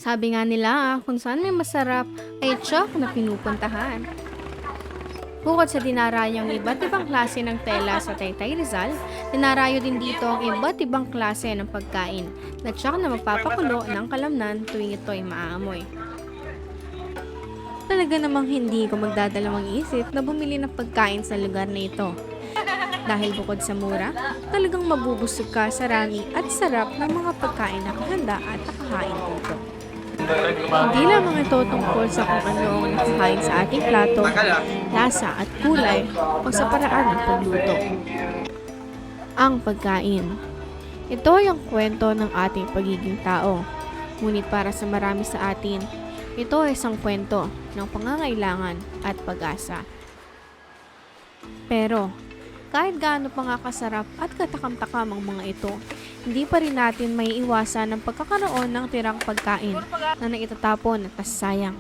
Sabi nga nila, kung saan may masarap ay tiyak na pinupuntahan. Bukod sa dinarayang iba't ibang klase ng tela sa Taytay Rizal, dinarayo din dito ang iba't ibang klase ng pagkain na tiyak na magpapakulo ng kalamnan tuwing ito'y maaamoy. Talaga namang hindi ko magdadalawang isip na bumili ng pagkain sa lugar na ito. Dahil bukod sa mura, talagang mabubusog ka sa rami at sarap ng mga pagkain na kahanda at nakahain dito. Hindi lamang ito tungkol sa kung ano ang nakakain sa ating plato, lasa at kulay o sa paraan ng pagluto. Ang pagkain. Ito ay ang kwento ng ating pagiging tao. Ngunit para sa marami sa atin, ito ay isang kwento ng pangangailangan at pag-asa. Pero, kahit gaano pa nga kasarap at katakam-takam ang mga ito, hindi pa rin natin may iwasan ang pagkakaroon ng tirang pagkain na naitatapon at sayang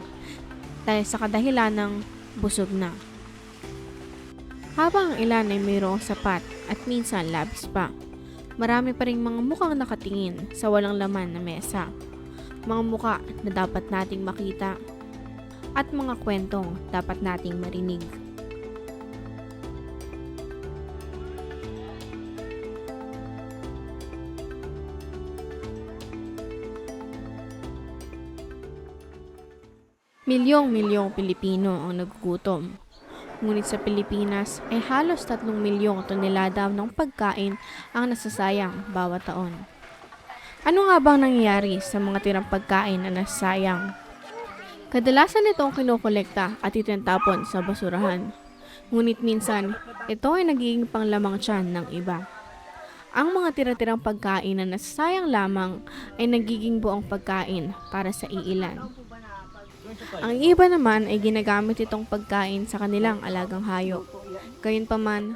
dahil sa kadahilan ng busog na. Habang ang ilan ay mayroong sapat at minsan labis pa, marami pa rin mga mukhang nakatingin sa walang laman na mesa. Mga muka na dapat nating makita at mga kwentong dapat nating marinig. Milyong-milyong Pilipino ang nagugutom. Ngunit sa Pilipinas ay halos 3 milyong tonelada ng pagkain ang nasasayang bawat taon. Ano nga bang nangyayari sa mga tirang pagkain na nasayang? Kadalasan itong kinokolekta at itinatapon sa basurahan. Ngunit minsan, ito ay nagiging panglamang tiyan ng iba. Ang mga tira-tirang pagkain na nasasayang lamang ay nagiging buong pagkain para sa iilan. Ang iba naman ay ginagamit itong pagkain sa kanilang alagang hayop. Gayunpaman,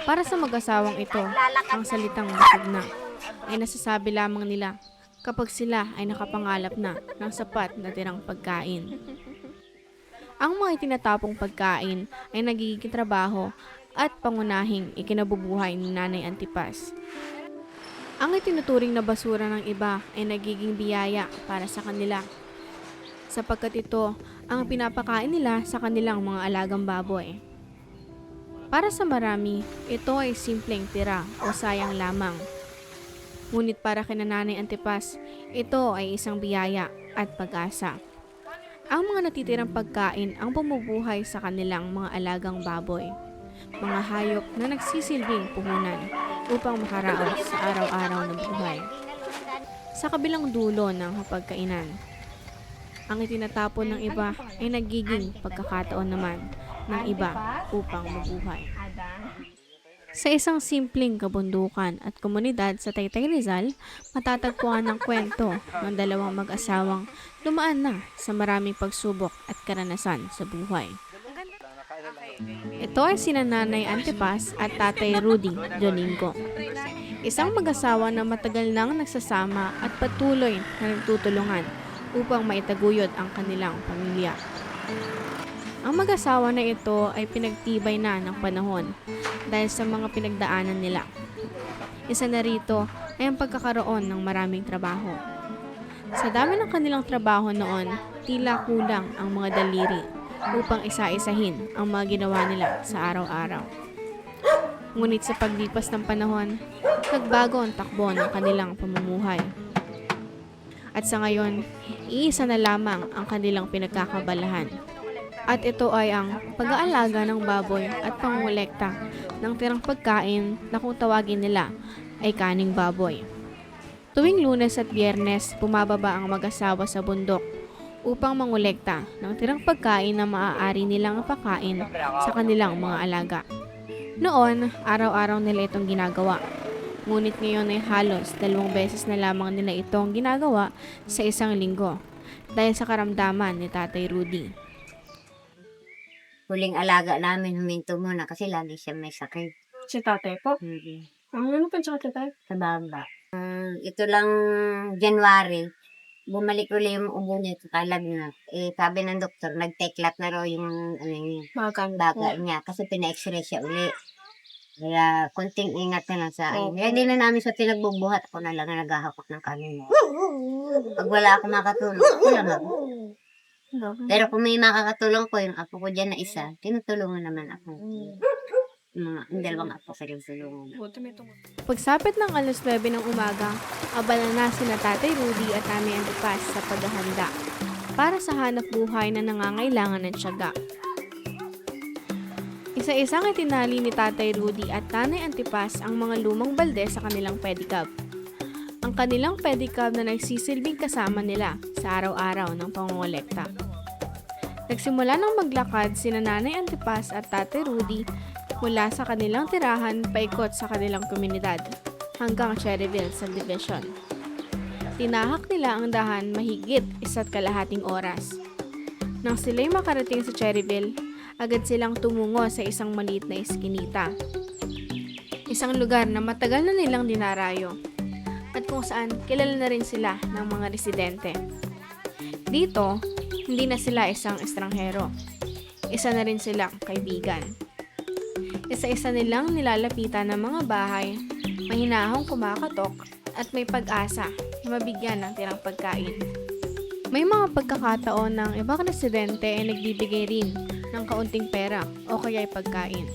para sa mag-asawang ito, ang salitang busog na ay nasasabi lamang nila kapag sila ay nakapangalap na ng sapat na tirang pagkain. Ang mga itinatapong pagkain ay nagiging trabaho at pangunahing ikinabubuhay ni Nanay Antipas. Ang itinuturing na basura ng iba ay nagiging biyaya para sa kanila, sapagkat ito ang pinapakain nila sa kanilang mga alagang baboy. Para sa marami, ito ay simpleng tira o sayang lamang. Ngunit para kina Nanay Antipas, ito ay isang biyaya at pag-asa. Ang mga natitirang pagkain ang bumubuhay sa kanilang mga alagang baboy, mga hayop na nagsisilbing puhunan upang makaraos sa araw-araw na buhay. Sa kabilang dulo ng hapagkainan, ang itinatapon ng iba ay nagiging pagkakataon naman ng iba upang mabuhay. Sa isang simpleng kabundukan at komunidad sa Taytay Rizal, matatagpuan ang kwento ng dalawang mag-asawang dumaan na sa maraming pagsubok at karanasan sa buhay. Ito ay sina Nanay Antipas at Tatay Rudy Domingo. Isang mag-asawa na matagal nang nagsasama at patuloy na nagtutulungan upang maitaguyod ang kanilang pamilya. Ang mag-asawa na ito ay pinagtibay na ng panahon dahil sa mga pinagdaanan nila. Isa na rito ay ang pagkakaroon ng maraming trabaho. Sa dami ng kanilang trabaho noon, tila kulang ang mga daliri upang isa-isahin ang mga ginawa nila sa araw-araw. Ngunit sa paglipas ng panahon, nagbago ang takbo ng kanilang pamumuhay. At sa ngayon, iisa na lamang ang kanilang pinagkakabalahan. At ito ay ang pag-aalaga ng baboy at pangolekta ng tirang pagkain na kung tawagin nila ay kaning baboy. Tuwing Lunes at Biyernes, bumababa ang mag-asawa sa bundok upang mangolekta ng tirang pagkain na maaari nilang pakain sa kanilang mga alaga. Noon, araw-araw nila itong ginagawa. Ngunit ngayon ay halos 2 beses na lamang nila itong ginagawa sa isang linggo dahil sa karamdaman ni Tatay Rudy. Huling alaga namin huminto muna kasi lagi siya may sakit. Si tatay po? Ano pa sakit tatay? Sa baba. Ito lang January, bumalik uli yung ubo niya, kalagnat. Sabi ng doktor, nag-teklat na raw yung Magang baga niya kasi pina-x-ray siya uli. Kaya, konting ingat na lang sa akin. Opo. Kaya hindi na namin sa pinagbubuhat. Ako na lang na naghahakot ng kanin. Pag wala akong makatulong, ako lang ako. Pero kung may makakatulong ko, yung apo ko dyan na isa, tinutulungan naman ako. Yung dalawang apo ko tinutulungan. Buti may tungkol. Pagsapit ng 9:00 ng umaga, abala na sina Tatay Rudy at Nanay Antipas sa paghahanda para sa hanap buhay na nangangailangan ng tiyaga. Isa-isang itinali ni Tatay Rudy at Nanay Antipas ang mga lumang balde sa kanilang pedicab. Ang kanilang pedicab na nagsisilbing kasama nila sa araw-araw ng pangongolekta. Nagsimula ng maglakad sina Nanay Antipas at Tatay Rudy mula sa kanilang tirahan paikot sa kanilang komunidad hanggang Cherryville Subdivision. Tinahak nila ang dahan mahigit 1.5 oras. Nang sila'y makarating sa Cherryville, agad silang tumungo sa isang maliit na eskinita. Isang lugar na matagal na nilang dinarayo at kung saan kilala na rin sila ng mga residente. Dito, hindi na sila isang estranghero. Isa na rin silang kaibigan. Isa-isa nilang nilalapitan ng mga bahay, mahinahong kumakatok at may pag-asa na mabigyan ng tirang pagkain. May mga pagkakataon ng ibang residente ay nagbibigay rin ng kaunting pera o kaya'y pagkain.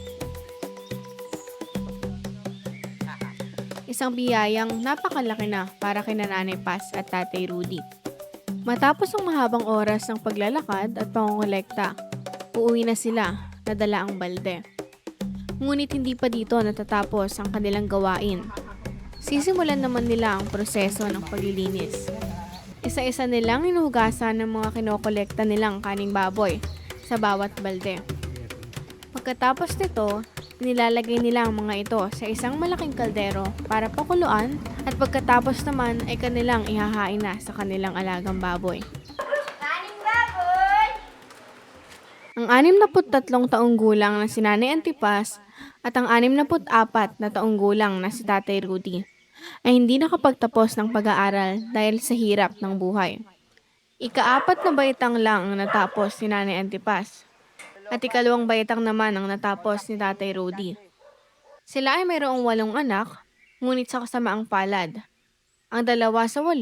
Isang biyayang napakalaki na para kina Nanay Paz at Tatay Rudy. Matapos ang mahabang oras ng paglalakad at pangongolekta, uuwi na sila na dala ang balde. Ngunit hindi pa dito natatapos ang kanilang gawain. Sisimulan naman nila ang proseso ng paglilinis. Isa-isa nilang hinuhugasan ng mga kinokolekta nilang kaning baboy sa bawat balde. Pagkatapos nito, nilalagay nila ang mga ito sa isang malaking kaldero para pakuluan at pagkatapos naman ay kanilang ihahain na sa kanilang alagang baboy. Ang 63 taong gulang na si Nanay Antipas at ang 64 na taong gulang na si Tatay Rudy ay hindi nakapagtapos ng pag-aaral dahil sa hirap ng buhay. Ika-4 na baitang lang ang natapos ni Nanay Antipas at ika-2 baitang naman ang natapos ni Tatay Rudy. Sila ay mayroong 8 anak, ngunit sa kasamaang palad, ang 2 sa 8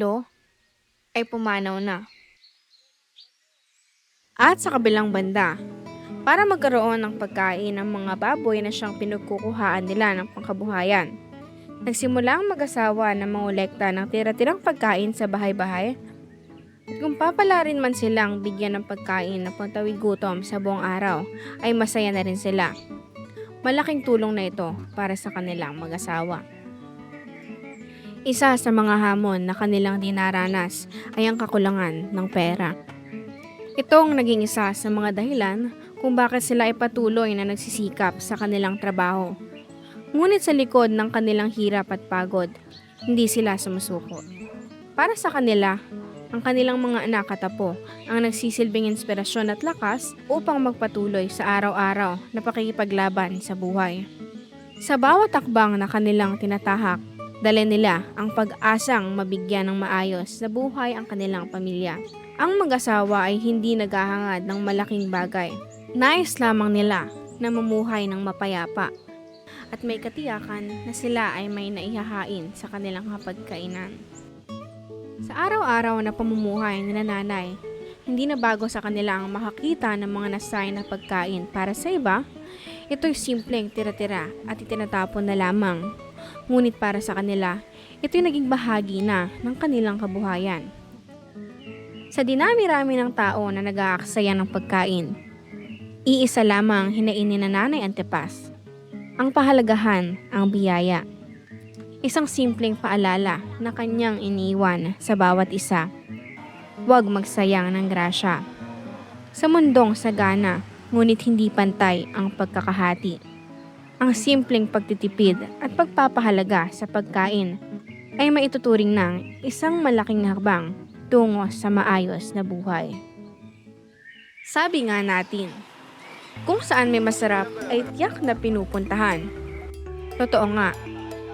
ay pumanaw na. At sa kabilang banda, para magkaroon ng pagkain ng mga baboy na siyang pinagkukuhaan nila ng pangkabuhayan, nagsimula ang mag-asawa na mangolekta ng tira-tirang pagkain sa bahay-bahay. At kung papalarin man silang bigyan ng pagkain na pantawid gutom sa buong araw, ay masaya na rin sila. Malaking tulong na ito para sa kanilang mag-asawa. Isa sa mga hamon na kanilang dinaranas ay ang kakulangan ng pera. Ito ang naging isa sa mga dahilan kung bakit sila ay patuloy na nagsisikap sa kanilang trabaho. Ngunit sa likod ng kanilang hirap at pagod, hindi sila sumusuko. Para sa kanila, ang kanilang mga anak at apo ang nagsisilbing inspirasyon at lakas upang magpatuloy sa araw-araw na pakikipaglaban sa buhay. Sa bawat akbang na kanilang tinatahak, dala nila ang pag-asang mabigyan ng maayos na buhay ang kanilang pamilya. Ang mag-asawa ay hindi naghahangad ng malaking bagay. Nais lamang nila na mamuhay ng mapayapa at may katiyakan na sila ay may naihahain sa kanilang hapagkainan. Sa araw-araw na pamumuhay nila nanay, hindi na bago sa kanila ang makakita ng mga nasay na pagkain para sa iba. Ito'y simpleng tira-tira at itinatapon na lamang. Ngunit para sa kanila, ito'y naging bahagi na ng kanilang kabuhayan. Sa dinami-rami ng tao na nag-aaksaya ng pagkain, iisa lamang hinain ni Nanay Antipas. Ang pahalagahan ang biyaya. Isang simpleng paalala na kanyang iniiwan sa bawat isa. Huwag magsayang ng grasya. Sa mundong sagana, ngunit hindi pantay ang pagkakahati. Ang simpleng pagtitipid at pagpapahalaga sa pagkain ay maituturing ng isang malaking hakbang tungo sa maayos na buhay. Sabi nga natin, kung saan may masarap ay tiyak na pinupuntahan. Totoo nga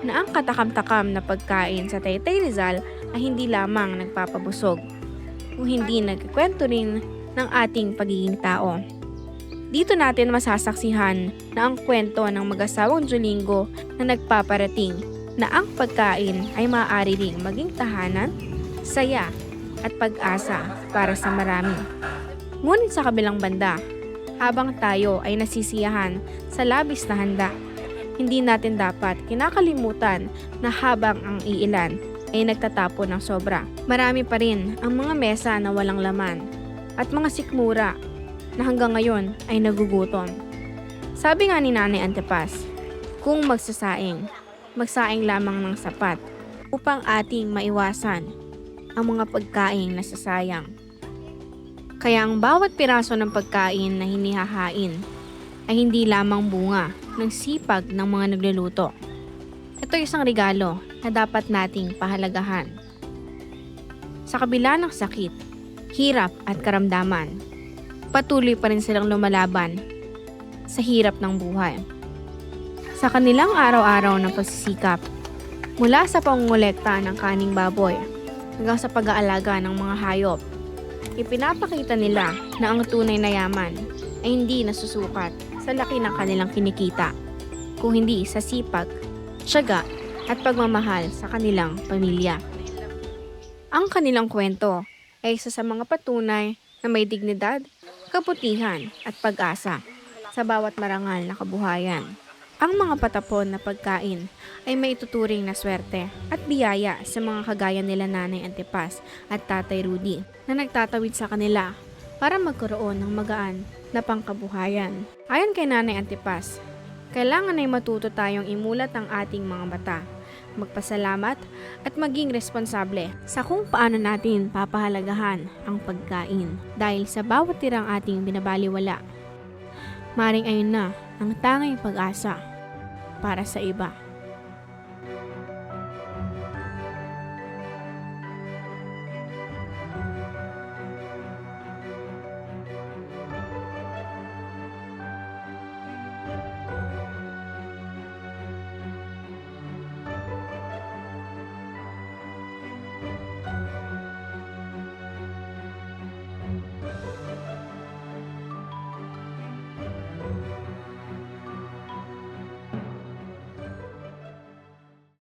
na ang katakam-takam na pagkain sa Taytay Rizal ay hindi lamang nagpapabusog, kung hindi nagkikwento rin ng ating pagiging tao. Dito natin masasaksihan na ang kwento ng mag-asawang Jolingo na nagpaparating na ang pagkain ay maaari ring maging tahanan, saya at pag-asa para sa marami. Ngunit sa kabilang banda, habang tayo ay nasisiyahan sa labis na handa, hindi natin dapat kinakalimutan na habang ang iilan ay nagtatapon ng sobra, marami pa rin ang mga mesa na walang laman at mga sikmura na hanggang ngayon ay nagugutom. Sabi nga ni Nanay Antipas, kung magsasaing, magsaing lamang ng sapat upang ating maiwasan ang mga pagkain na sasayang. Kaya ang bawat piraso ng pagkain na hinihahain ay hindi lamang bunga ng sipag ng mga nagluluto. Ito isang regalo na dapat nating pahalagahan. Sa kabila ng sakit, hirap at karamdaman, patuloy pa rin silang lumalaban sa hirap ng buhay. Sa kanilang araw-araw ng pagsisikap, mula sa pangungulekta ng kaning baboy hanggang sa pag-aalaga ng mga hayop, ipinapakita nila na ang tunay na yaman ay hindi nasusukat sa laki ng kanilang kinikita, kung hindi sa sipag, tiyaga at pagmamahal sa kanilang pamilya. Ang kanilang kwento ay isa sa mga patunay na may dignidad, kabutihan at pag-asa sa bawat marangal na kabuhayan. Ang mga patapon na pagkain ay may ituturing na swerte at biyaya sa mga kagaya nila Nanay Antipas at Tatay Rudy na nagtatawid sa kanila para magkaroon ng magaan na pangkabuhayan. Ayon kay Nanay Antipas, kailangan ay matuto tayong imulat ang ating mga mata, magpasalamat at maging responsable sa kung paano natin papahalagahan ang pagkain dahil sa bawat tirang ating binabaliwala. Maring ayun na ang tanging pag-asa para sa iba.